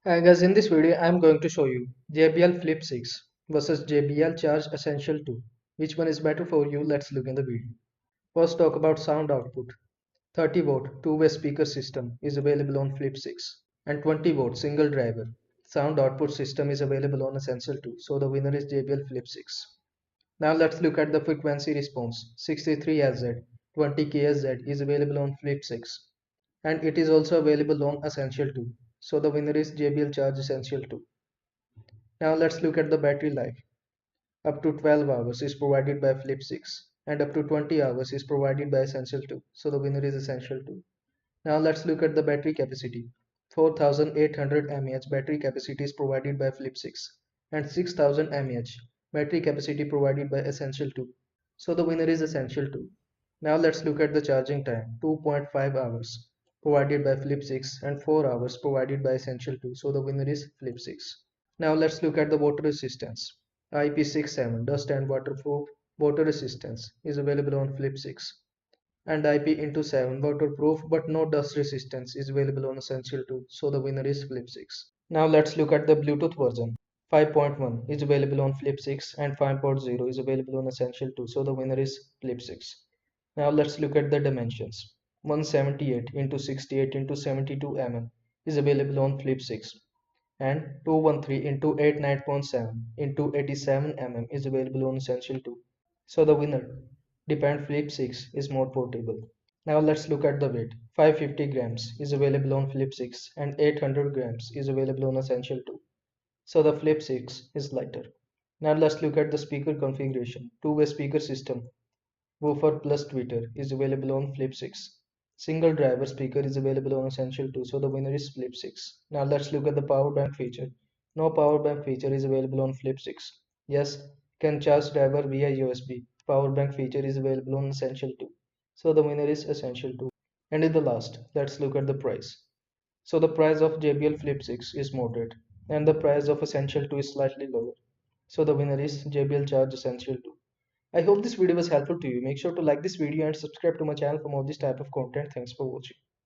Guys, in this video, I'm going to show you JBL Flip 6 versus JBL Charge Essential 2. Which one is better for you? Let's look in the video. First, talk about sound output. 30-watt two-way speaker system is available on Flip 6, and 20-watt single driver sound output system is available on Essential 2. So the winner is JBL Flip 6. Now let's look at the frequency response. 63 Hz, 20 kHz is available on Flip 6, and it is also available on Essential 2. So the winner is JBL Charge Essential 2. Now let's look at the battery life. Up to 12 hours is provided by Flip 6, and up to 20 hours is provided by Essential 2. So the winner is Essential 2. Now let's look at the battery capacity. 4800 mAh battery capacity is provided by Flip 6, and 6000 mAh battery capacity provided by Essential 2. So the winner is Essential 2. Now let's look at the charging time. 2.5 hours provided by Flip 6 and 4 hours provided by Essential 2. So the winner is Flip 6. Now let's look at the water resistance. IP67 dust and waterproof water resistance is available on Flip 6, and IP7 waterproof but no dust resistance is available on Essential 2. So the winner is Flip 6. Now let's look at the Bluetooth version. 5.1 is available on Flip 6 and 5.0 is available on Essential 2. So the winner is Flip 6. Now let's look at the dimensions. 178 into 68 into 72 mm is available on Flip 6, and 213 into 89.7 into 87 mm is available on Essential 2. So the winner, Depend Flip 6, is more portable. Now let's look at the weight. 550 grams is available on Flip 6 and 800 grams is available on Essential 2. So the Flip 6 is lighter. Now let's look at the speaker configuration. Two-way speaker system, woofer plus tweeter is available on Flip 6. Single driver speaker is available on Essential 2, so the winner is Flip 6. Now let's look at the power bank feature. No power bank feature is available on Flip 6. Yes, can charge driver via USB. Power bank feature is available on Essential 2. So the winner is Essential 2. And in the last, let's look at the price. So the price of JBL Flip 6 is moderate, and the price of Essential 2 is slightly lower. So the winner is JBL Charge Essential 2. I hope this video was helpful to you. Make sure to like this video and subscribe to my channel for more this type of content. Thanks for watching.